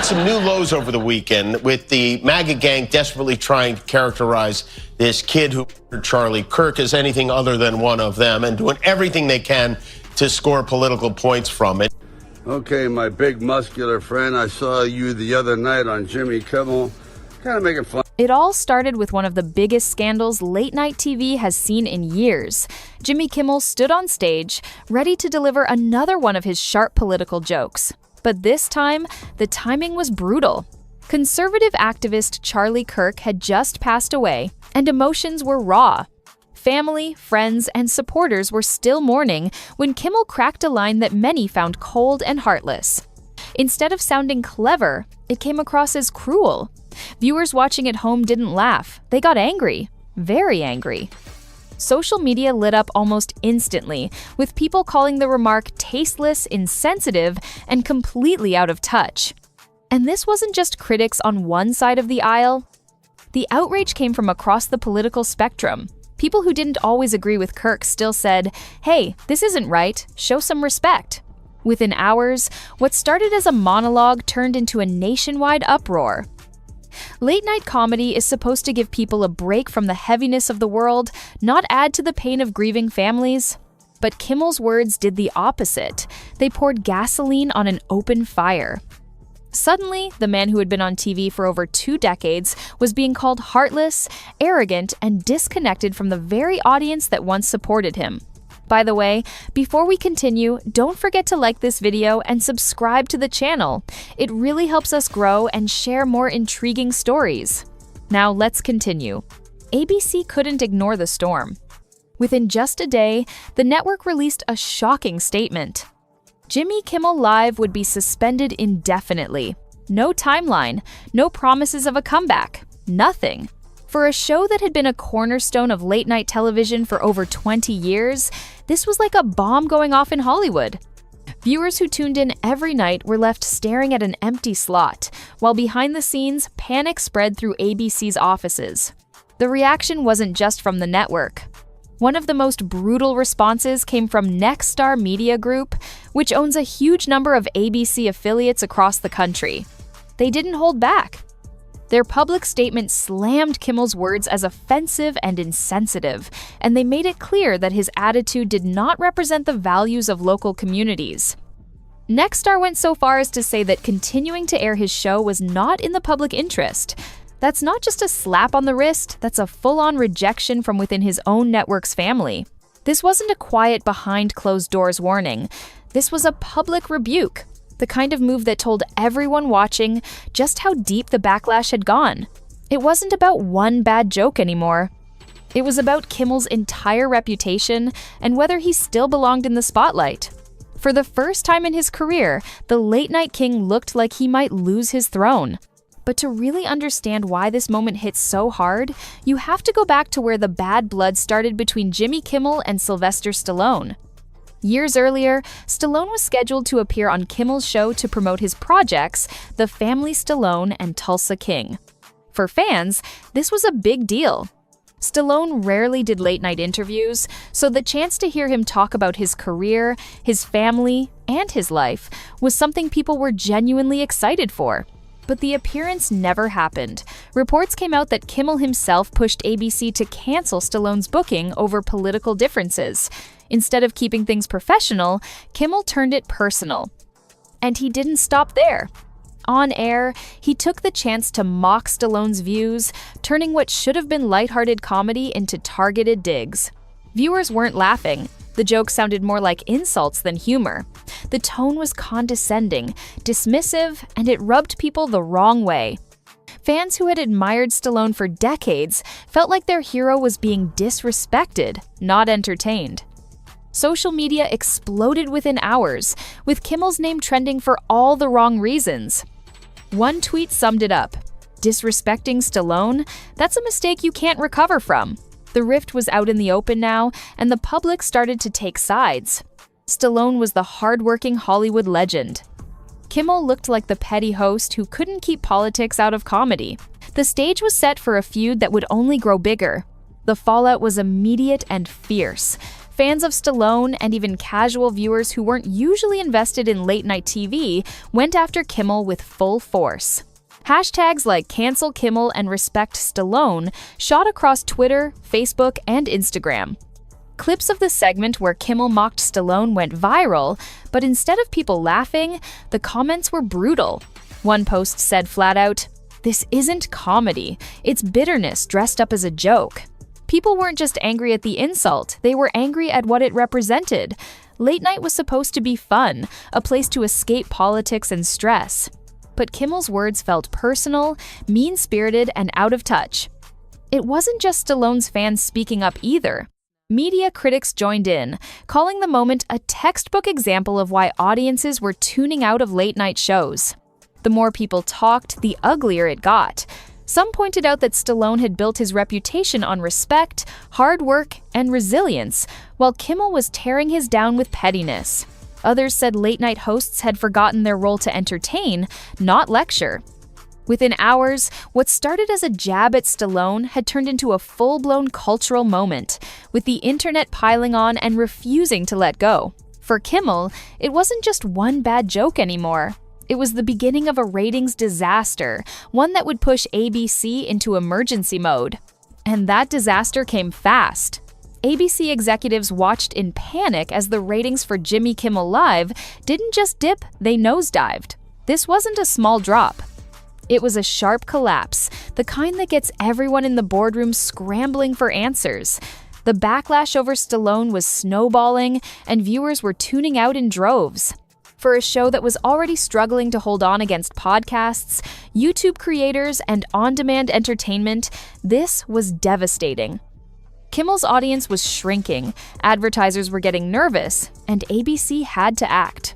some new lows over the weekend with the MAGA gang desperately trying to characterize this kid who murdered Charlie Kirk as anything other than one of them and doing everything they can to score political points from it. Okay, my big muscular friend, I saw you the other night on Jimmy Kimmel, kind of making fun. It all started with one of the biggest scandals late-night TV has seen in years. Jimmy Kimmel stood on stage, ready to deliver another one of his sharp political jokes. But this time, the timing was brutal. Conservative activist Charlie Kirk had just passed away, and emotions were raw. Family, friends, and supporters were still mourning when Kimmel cracked a line that many found cold and heartless. Instead of sounding clever, it came across as cruel. Viewers watching at home didn't laugh. They got angry. Very angry. Social media lit up almost instantly, with people calling the remark tasteless, insensitive, and completely out of touch. And this wasn't just critics on one side of the aisle. The outrage came from across the political spectrum. People who didn't always agree with Kirk still said, "Hey, this isn't right. Show some respect." Within hours, what started as a monologue turned into a nationwide uproar. Late-night comedy is supposed to give people a break from the heaviness of the world, not add to the pain of grieving families. But Kimmel's words did the opposite. They poured gasoline on an open fire. Suddenly, the man who had been on TV for over 2 decades was being called heartless, arrogant, and disconnected from the very audience that once supported him. By the way, before we continue, don't forget to like this video and subscribe to the channel. It really helps us grow and share more intriguing stories. Now let's continue. ABC couldn't ignore the storm. Within just a day, the network released a shocking statement. Jimmy Kimmel Live would be suspended indefinitely. No timeline, no promises of a comeback, nothing. For a show that had been a cornerstone of late-night television for over 20 years, this was like a bomb going off in Hollywood. Viewers who tuned in every night were left staring at an empty slot, while behind the scenes, panic spread through ABC's offices. The reaction wasn't just from the network. One of the most brutal responses came from Nexstar Media Group, which owns a huge number of ABC affiliates across the country. They didn't hold back. Their public statement slammed Kimmel's words as offensive and insensitive, and they made it clear that his attitude did not represent the values of local communities. Nexstar went so far as to say that continuing to air his show was not in the public interest. That's not just a slap on the wrist, that's a full-on rejection from within his own network's family. This wasn't a quiet behind-closed-doors warning. This was a public rebuke. The kind of move that told everyone watching just how deep the backlash had gone. It wasn't about one bad joke anymore. It was about Kimmel's entire reputation and whether he still belonged in the spotlight. For the first time in his career, the late-night king looked like he might lose his throne. But to really understand why this moment hit so hard, you have to go back to where the bad blood started between Jimmy Kimmel and Sylvester Stallone. Years earlier, Stallone was scheduled to appear on Kimmel's show to promote his projects, The Family Stallone and Tulsa King. For fans, this was a big deal. Stallone rarely did late-night interviews, so the chance to hear him talk about his career, his family, and his life was something people were genuinely excited for. But the appearance never happened. Reports came out that Kimmel himself pushed ABC to cancel Stallone's booking over political differences. Instead of keeping things professional, Kimmel turned it personal. And he didn't stop there. On air, he took the chance to mock Stallone's views, turning what should have been lighthearted comedy into targeted digs. Viewers weren't laughing. The jokes sounded more like insults than humor. The tone was condescending, dismissive, and it rubbed people the wrong way. Fans who had admired Stallone for decades felt like their hero was being disrespected, not entertained. Social media exploded within hours, with Kimmel's name trending for all the wrong reasons. One tweet summed it up. Disrespecting Stallone? That's a mistake you can't recover from. The rift was out in the open now, and the public started to take sides. Stallone was the hard-working Hollywood legend. Kimmel looked like the petty host who couldn't keep politics out of comedy. The stage was set for a feud that would only grow bigger. The fallout was immediate and fierce. Fans of Stallone and even casual viewers who weren't usually invested in late-night TV went after Kimmel with full force. Hashtags like Cancel Kimmel and Respect Stallone shot across Twitter, Facebook, and Instagram. Clips of the segment where Kimmel mocked Stallone went viral, but instead of people laughing, the comments were brutal. One post said flat out, "This isn't comedy, it's bitterness dressed up as a joke." People weren't just angry at the insult, they were angry at what it represented. Late night was supposed to be fun, a place to escape politics and stress. But Kimmel's words felt personal, mean-spirited, and out of touch. It wasn't just Stallone's fans speaking up either. Media critics joined in, calling the moment a textbook example of why audiences were tuning out of late-night shows. The more people talked, the uglier it got. Some pointed out that Stallone had built his reputation on respect, hard work, and resilience, while Kimmel was tearing his down with pettiness. Others said late-night hosts had forgotten their role to entertain, not lecture. Within hours, what started as a jab at Stallone had turned into a full-blown cultural moment, with the internet piling on and refusing to let go. For Kimmel, it wasn't just one bad joke anymore. It was the beginning of a ratings disaster, one that would push ABC into emergency mode. And that disaster came fast. ABC executives watched in panic as the ratings for Jimmy Kimmel Live didn't just dip, they nosedived. This wasn't a small drop. It was a sharp collapse, the kind that gets everyone in the boardroom scrambling for answers. The backlash over Stallone was snowballing, and viewers were tuning out in droves. For a show that was already struggling to hold on against podcasts, YouTube creators, and on-demand entertainment, this was devastating. Kimmel's audience was shrinking, advertisers were getting nervous, and ABC had to act.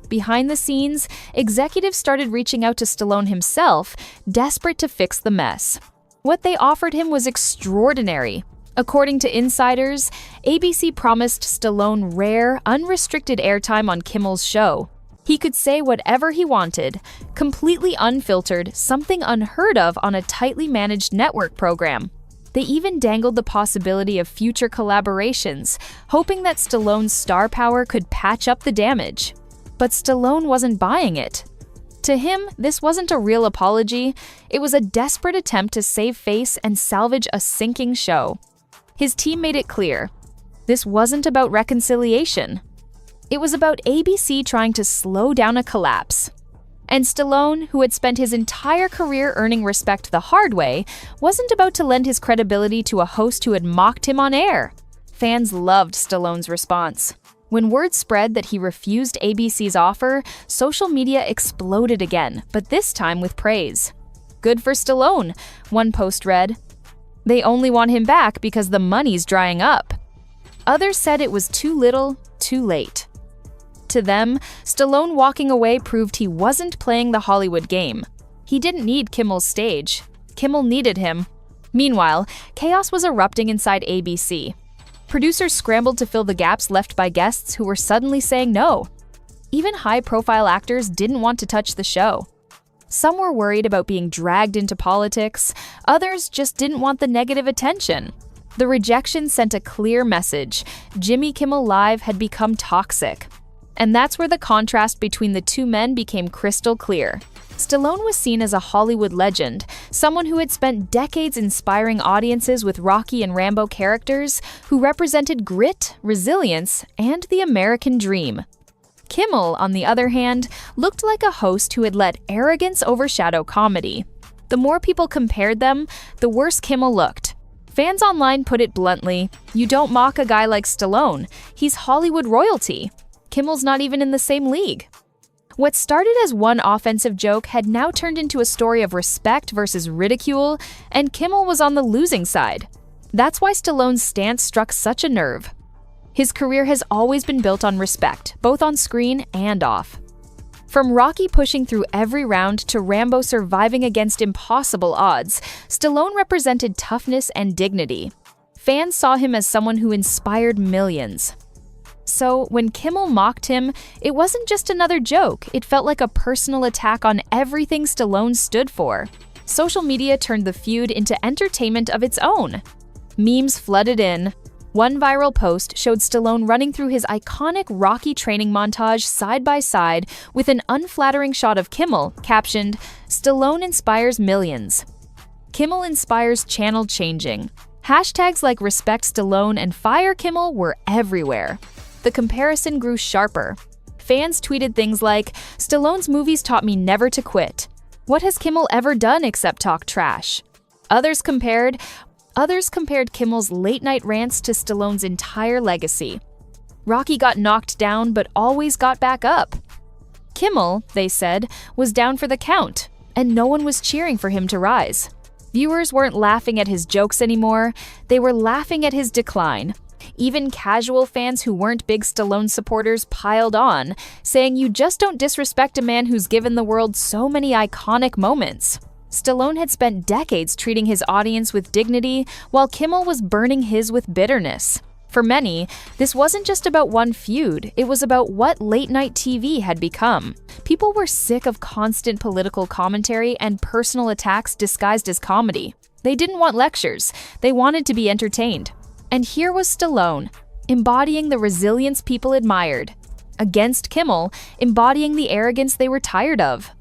Behind the scenes, executives started reaching out to Stallone himself, desperate to fix the mess. What they offered him was extraordinary. According to insiders, ABC promised Stallone rare, unrestricted airtime on Kimmel's show. He could say whatever he wanted, completely unfiltered, something unheard of on a tightly managed network program. They even dangled the possibility of future collaborations, hoping that Stallone's star power could patch up the damage. But Stallone wasn't buying it. To him, this wasn't a real apology, it was a desperate attempt to save face and salvage a sinking show. His team made it clear, this wasn't about reconciliation. It was about ABC trying to slow down a collapse. And Stallone, who had spent his entire career earning respect the hard way, wasn't about to lend his credibility to a host who had mocked him on air. Fans loved Stallone's response. When word spread that he refused ABC's offer, social media exploded again, but this time with praise. "Good for Stallone," one post read. "They only want him back because the money's drying up." Others said it was too little, too late. To them, Stallone walking away proved he wasn't playing the Hollywood game. He didn't need Kimmel's stage. Kimmel needed him. Meanwhile, chaos was erupting inside ABC. Producers scrambled to fill the gaps left by guests who were suddenly saying no. Even high-profile actors didn't want to touch the show. Some were worried about being dragged into politics, others just didn't want the negative attention. The rejection sent a clear message: Jimmy Kimmel Live had become toxic. And that's where the contrast between the two men became crystal clear. Stallone was seen as a Hollywood legend, someone who had spent decades inspiring audiences with Rocky and Rambo characters who represented grit, resilience, and the American dream. Kimmel, on the other hand, looked like a host who had let arrogance overshadow comedy. The more people compared them, the worse Kimmel looked. Fans online put it bluntly, "You don't mock a guy like Stallone. He's Hollywood royalty. Kimmel's not even in the same league." What started as one offensive joke had now turned into a story of respect versus ridicule, and Kimmel was on the losing side. That's why Stallone's stance struck such a nerve. His career has always been built on respect, both on screen and off. From Rocky pushing through every round to Rambo surviving against impossible odds, Stallone represented toughness and dignity. Fans saw him as someone who inspired millions. So, when Kimmel mocked him, it wasn't just another joke, it felt like a personal attack on everything Stallone stood for. Social media turned the feud into entertainment of its own. Memes flooded in. One viral post showed Stallone running through his iconic Rocky training montage side by side with an unflattering shot of Kimmel, captioned, "Stallone inspires millions." Kimmel inspires channel changing. Hashtags like Respect Stallone and Fire Kimmel were everywhere. The comparison grew sharper. Fans tweeted things like, "Stallone's movies taught me never to quit. What has Kimmel ever done except talk trash?" Others compared Kimmel's late-night rants to Stallone's entire legacy. Rocky got knocked down but always got back up. Kimmel, they said, was down for the count, and no one was cheering for him to rise. Viewers weren't laughing at his jokes anymore, they were laughing at his decline. Even casual fans who weren't big Stallone supporters piled on, saying you just don't disrespect a man who's given the world so many iconic moments. Stallone had spent decades treating his audience with dignity, while Kimmel was burning his with bitterness. For many, this wasn't just about one feud, it was about what late-night TV had become. People were sick of constant political commentary and personal attacks disguised as comedy. They didn't want lectures, they wanted to be entertained. And here was Stallone, embodying the resilience people admired, against Kimmel, embodying the arrogance they were tired of.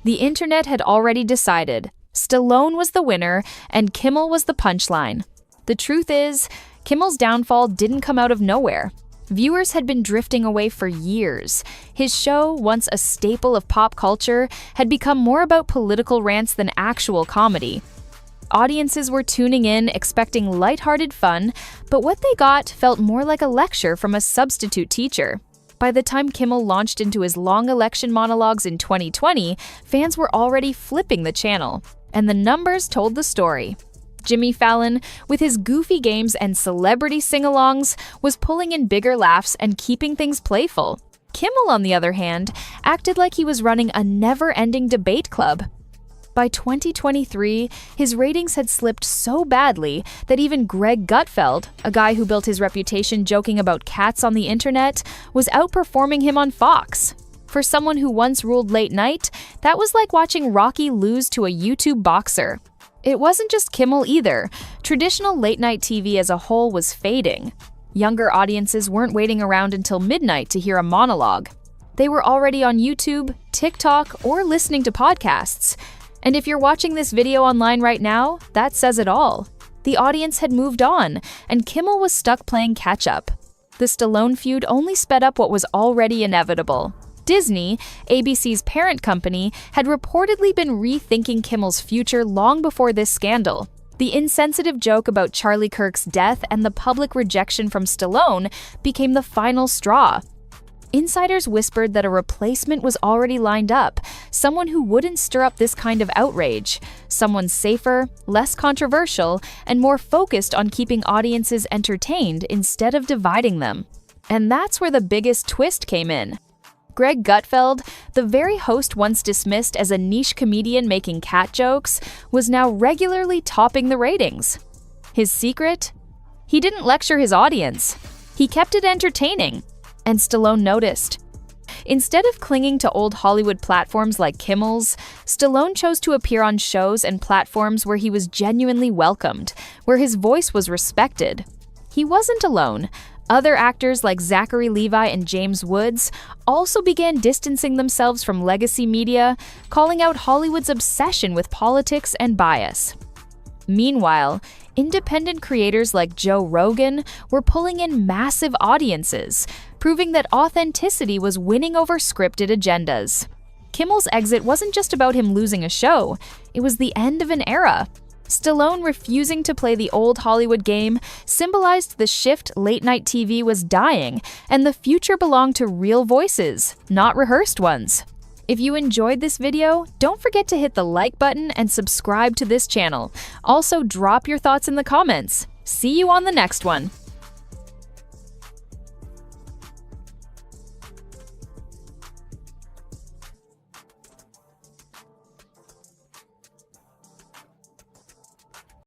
The internet had already decided. Stallone was the winner, and Kimmel was the punchline. The truth is, Kimmel's downfall didn't come out of nowhere. Viewers had been drifting away for years. His show, once a staple of pop culture, had become more about political rants than actual comedy. Audiences were tuning in, expecting lighthearted fun, but what they got felt more like a lecture from a substitute teacher. By the time Kimmel launched into his long election monologues in 2020, fans were already flipping the channel, and the numbers told the story. Jimmy Fallon, with his goofy games and celebrity sing-alongs, was pulling in bigger laughs and keeping things playful. Kimmel, on the other hand, acted like he was running a never-ending debate club. By 2023, his ratings had slipped so badly that even Greg Gutfeld, a guy who built his reputation joking about cats on the internet, was outperforming him on Fox. For someone who once ruled late night, that was like watching Rocky lose to a YouTube boxer. It wasn't just Kimmel either. Traditional late-night TV as a whole was fading. Younger audiences weren't waiting around until midnight to hear a monologue. They were already on YouTube, TikTok, or listening to podcasts. And if you're watching this video online right now, that says it all. The audience had moved on, and Kimmel was stuck playing catch-up. The Stallone feud only sped up what was already inevitable. Disney, ABC's parent company, had reportedly been rethinking Kimmel's future long before this scandal. The insensitive joke about Charlie Kirk's death and the public rejection from Stallone became the final straw. Insiders whispered that a replacement was already lined up, someone who wouldn't stir up this kind of outrage, someone safer, less controversial, and more focused on keeping audiences entertained instead of dividing them. And that's where the biggest twist came in. Greg Gutfeld, the very host once dismissed as a niche comedian making cat jokes, was now regularly topping the ratings. His secret? He didn't lecture his audience. He kept it entertaining. And Stallone noticed. Instead of clinging to old Hollywood platforms like Kimmel's, Stallone chose to appear on shows and platforms where he was genuinely welcomed, where his voice was respected. He wasn't alone. Other actors like Zachary Levi and James Woods also began distancing themselves from legacy media, calling out Hollywood's obsession with politics and bias. Meanwhile, independent creators like Joe Rogan were pulling in massive audiences, proving that authenticity was winning over scripted agendas. Kimmel's exit wasn't just about him losing a show, it was the end of an era. Stallone refusing to play the old Hollywood game symbolized the shift late-night TV was dying, and the future belonged to real voices, not rehearsed ones. If you enjoyed this video, don't forget to hit the like button and subscribe to this channel. Also, drop your thoughts in the comments. See you on the next one.